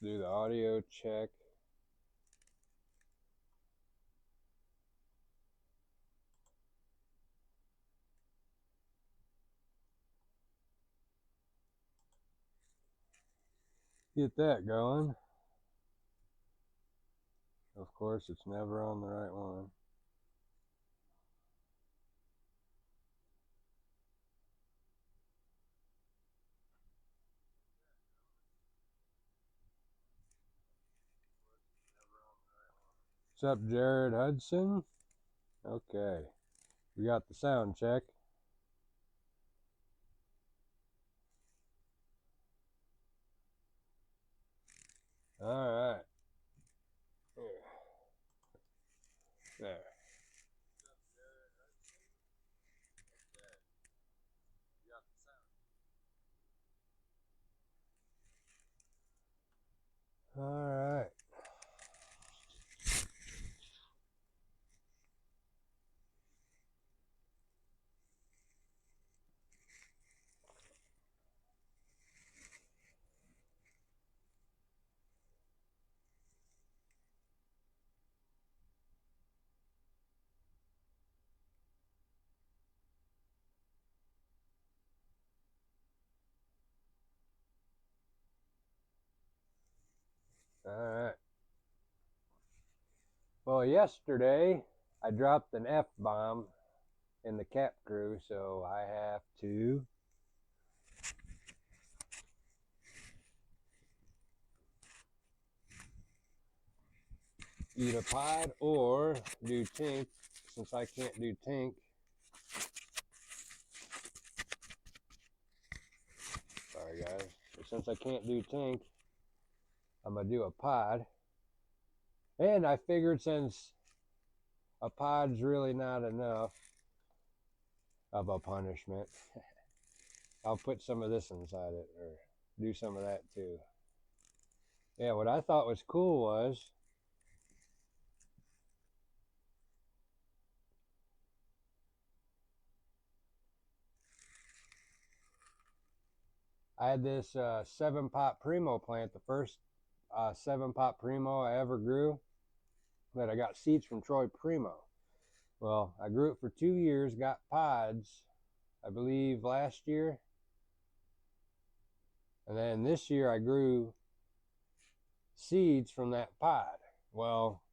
do the audio check. Get that going. Of course, it's never on the right one. What's up, Jared Hudson? Okay, we got the sound check. All right. There. All right. All right. Well, yesterday I dropped an F-bomb in the Cap Crew, so I have to eat a pod or do tink. Since I can't do tink, sorry guys, since I can't do tink, I'm gonna do a pod. And I figured since a pod's really not enough of a punishment, I'll put some of this inside it, or do some of that too. Yeah, what I thought was cool was I had this 7-pot Primo plant, the first 7-pot Primo I ever grew, that I got seeds from Troy Primo. Well, I grew it for 2 years, got pods, I believe last year. And then this year I grew seeds from that pod. Well,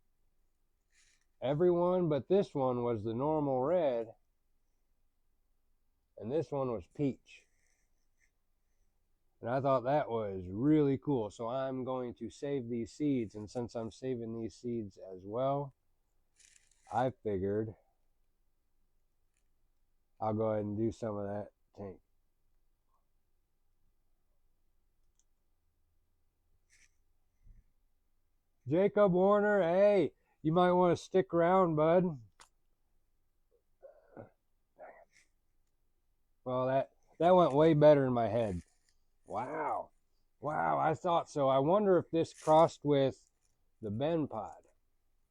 everyone but this one was the normal red, and this one was peach. And I thought that was really cool. So I'm going to save these seeds. And since I'm saving these seeds as well, I figured I'll go ahead and do some of that tank. Jacob Warner, hey, you might want to stick around, bud. Well, that went way better in my head. Wow. Wow, I thought so. I wonder if this crossed with the Ben pod.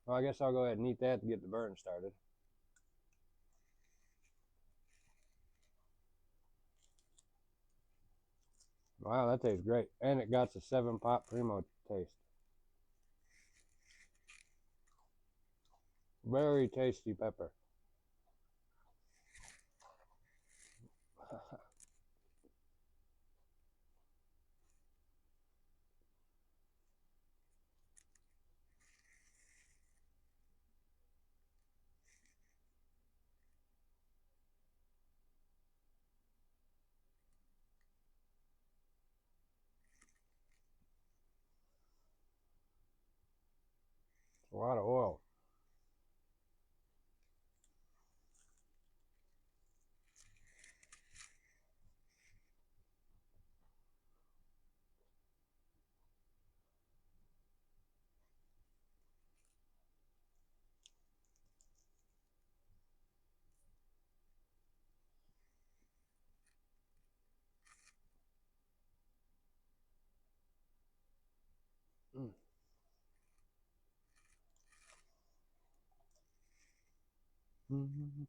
Well, I guess I'll go ahead and eat that to get the burn started. Wow, that tastes great. And it got the 7-pot Primo taste. Very tasty pepper. A lot of oil. Mm. Mm-hmm.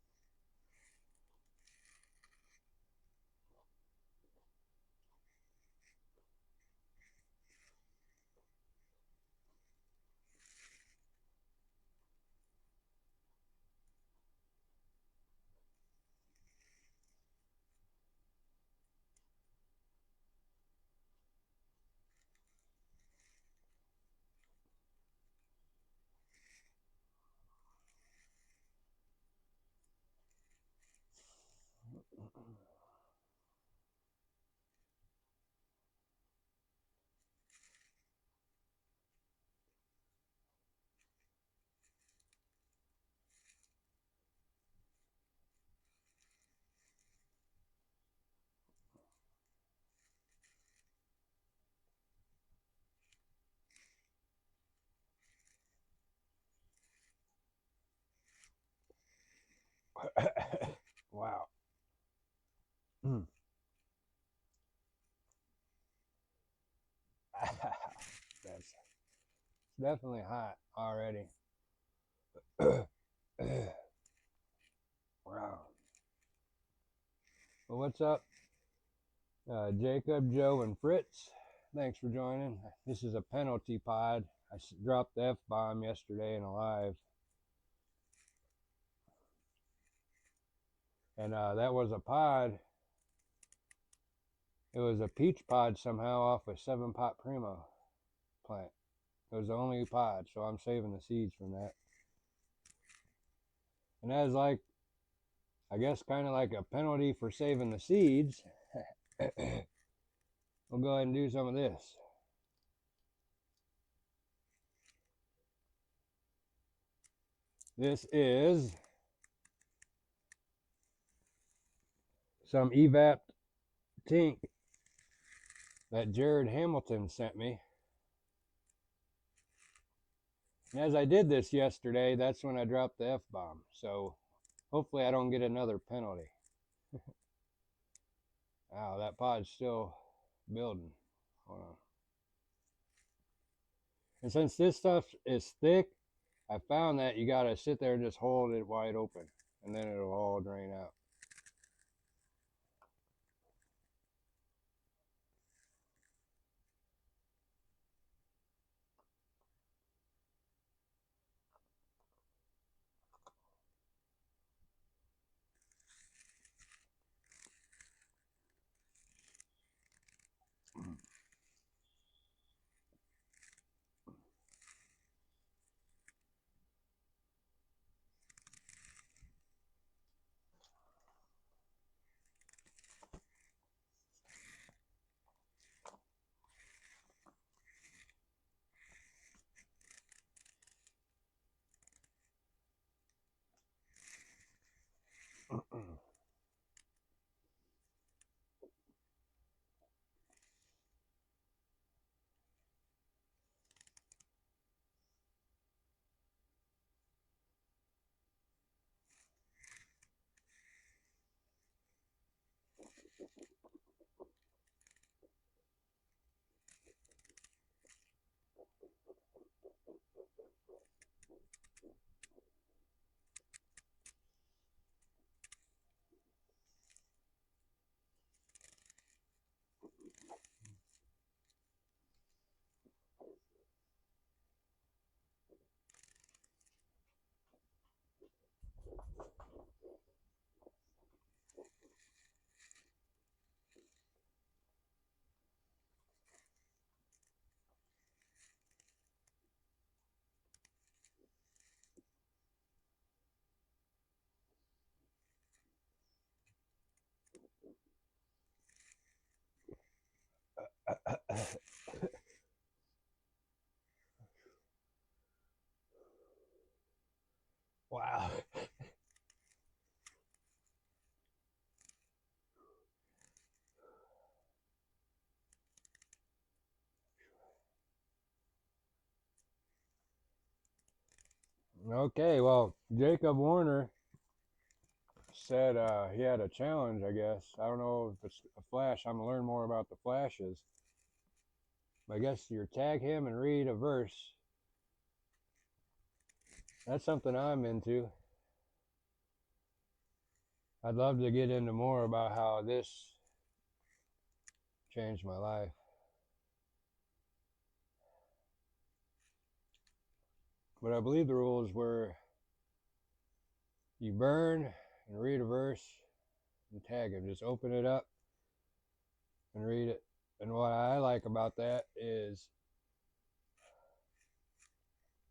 Wow. That's definitely hot already. Wow. Well, what's up, Jacob, Joe, and Fritz? Thanks for joining. This is a penalty pod. I dropped the F-bomb yesterday in a live. And that was a pod. It was a peach pod somehow off a 7-pot Primo plant. It was the only pod, so I'm saving the seeds from that. And that was like, I guess, kind of like a penalty for saving the seeds. We'll go ahead and do some of this. This is some evap tink that Jared Hamilton sent me. And as I did this yesterday, that's when I dropped the F-bomb. So hopefully I don't get another penalty. Wow, that pod's still building. Hold on. And since this stuff is thick, I found that you gotta sit there and just hold it wide open, and then it'll all drain out. Wow. Okay, well, Jacob Warner said he had a challenge, I guess. I don't know if it's a flash. I'm going to learn more about the flashes. But I guess you tag him and read a verse. That's something I'm into. I'd love to get into more about how this changed my life. But I believe the rules were you burn and read a verse and tag him. Just open it up and read it. And what I like about that is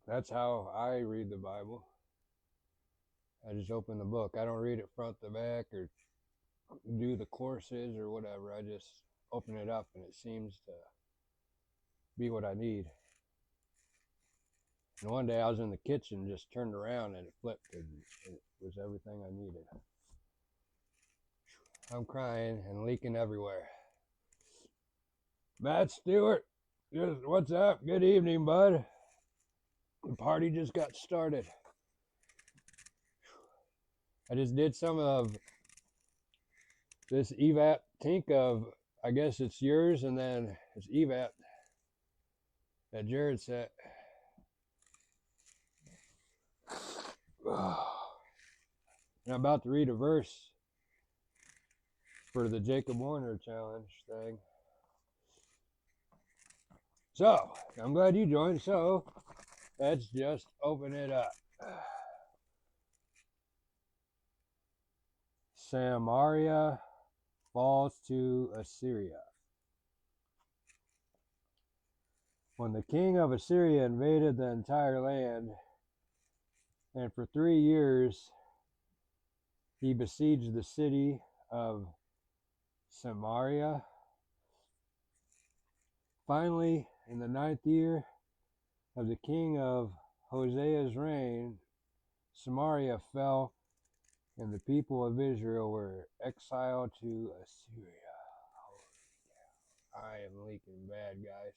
that's how I read the Bible. I just open the book. I don't read it front to back or do the courses or whatever. I just open it up and it seems to be what I need. And one day I was in the kitchen, just turned around and it flipped and it was everything I needed. I'm crying and leaking everywhere. Matt Stewart, what's up? Good evening, bud. The party just got started. I just did some of this evap tink of, I guess it's yours, and then it's evap that Jared said. And I'm about to read a verse for the Jacob Warner challenge thing. So, I'm glad you joined. So, let's just open it up. Samaria falls to Assyria. When the king of Assyria invaded the entire land, and for 3 years he besieged the city of Samaria. Finally, in the 9th year of the king of Hosea's reign, Samaria fell, and the people of Israel were exiled to Assyria. I am leaking bad, guys.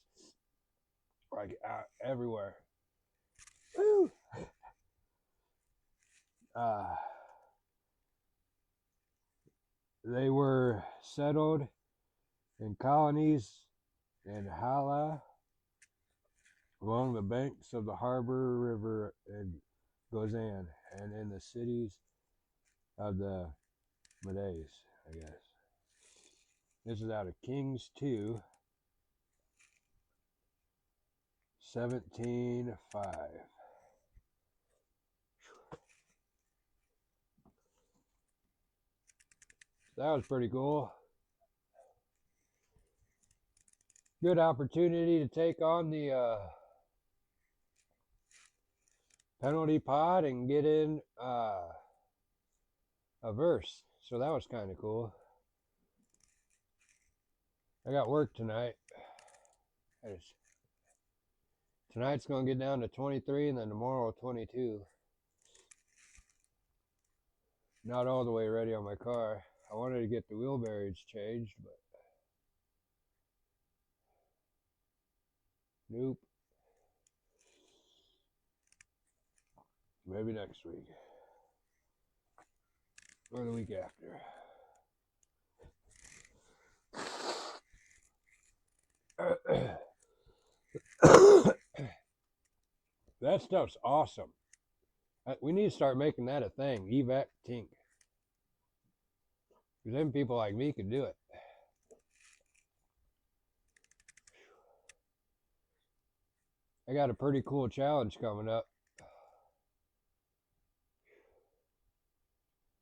Like everywhere. Woo! They were settled in colonies in Hala, along the banks of the harbor river in Gozan, and in the cities of the Medes, I guess. This is out of Kings 2, 17:5. That was pretty cool. Good opportunity to take on the penalty pod and get in a verse. So that was kind of cool. I got work tonight. Tonight's going to get down to 23 and then tomorrow 22. Not all the way ready on my car. I wanted to get the wheel bearings changed, but nope. Maybe next week. Or the week after. That stuff's awesome. We need to start making that a thing. Evac Tink. Because then people like me could do it. I got a pretty cool challenge coming up.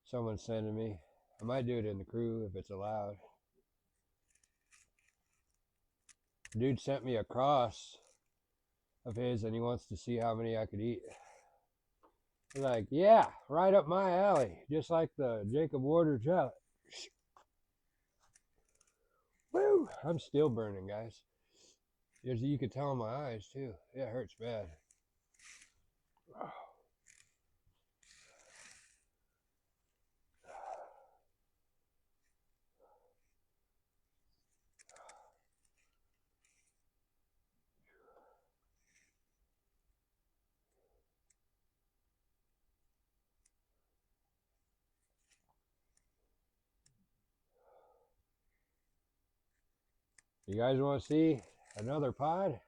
Someone's sending me. I might do it in the crew if it's allowed. Dude sent me a cross of his and he wants to see how many I could eat. I'm like, yeah, right up my alley. Just like the Jacob Warner challenge. Woo! I'm still burning, guys. You could tell in my eyes too. Yeah, it hurts bad. You guys want to see another pod?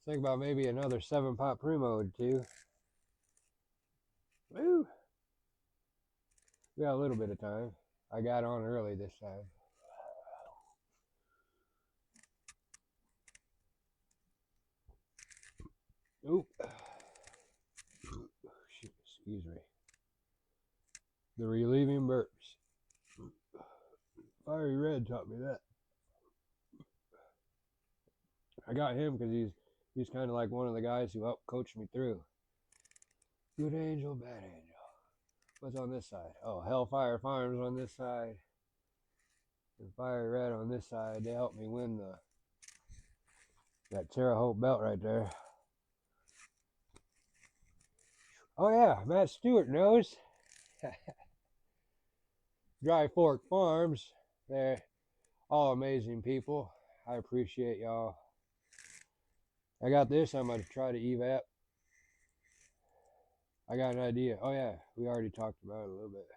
Think about maybe another 7-pot Primo or two. Woo! We got a little bit of time. I got on early this time. Oop. Excuse me. The relieving burps. Fiery Red taught me that. I got him because he's kind of like one of the guys who helped coach me through. Good angel, bad angel. What's on this side? Oh, Hellfire Farms on this side. And Fire Red on this side. They helped me win that Terre Haute belt right there. Oh yeah, Matt Stewart knows. Dry Fork Farms. They're all amazing people. I appreciate y'all. I got this. I'm going to try to evap. I got an idea. Oh yeah, we already talked about it a little bit.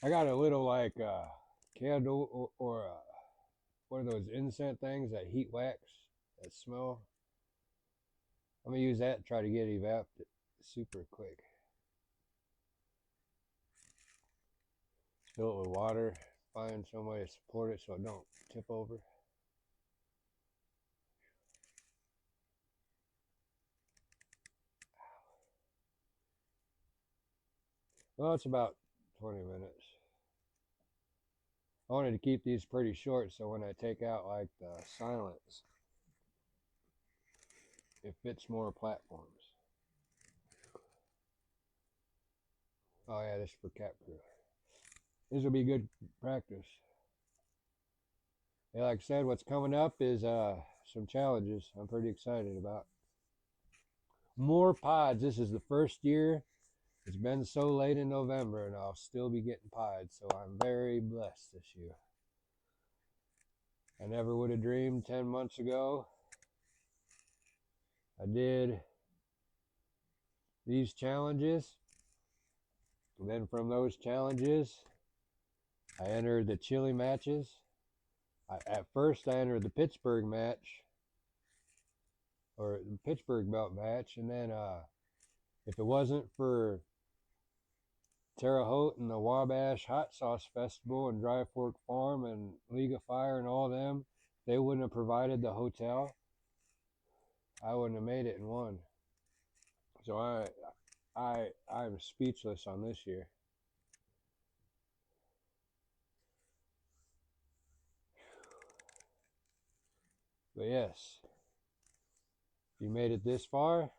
I got a little like candle or one of those incense things that heat wax that smell. I'm going to use that and try to get evap super quick. Fill it with water. Find some way to support it so it don't tip over. Well, it's about 20 minutes. I wanted to keep these pretty short so when I take out like the silence, it fits more platforms. Oh yeah, this is for Cap Crew. This will be good practice. Yeah, like I said, what's coming up is some challenges I'm pretty excited about. More pods. This is the first year. It's been so late in November and I'll still be getting pods, so I'm very blessed this year. I never would have dreamed 10 months ago. I did these challenges. And then from those challenges, I entered the Chile matches. At first, I entered the Pittsburgh match, or the Pittsburgh belt match, and then if it wasn't for Terre Haute and the Wabash Hot Sauce Festival and Dry Fork Farm and League of Fire and all them, they wouldn't have provided the hotel. I wouldn't have made it and won. So I'm speechless on this year. But yes, if you made it this far,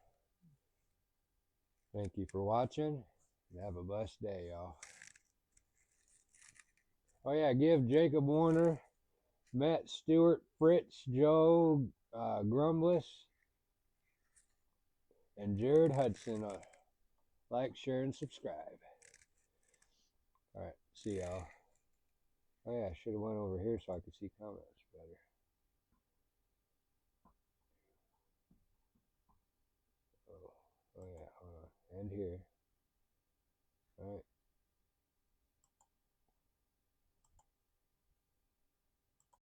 thank you for watching, and have a blessed day, y'all. Oh yeah, give Jacob Warner, Matt Stewart, Fritz, Joe, Grumbless, and Jared Hudson like, share, and subscribe. Alright, see y'all. Oh yeah, I should have went over here so I could see comments better. Oh yeah, hold on. And here.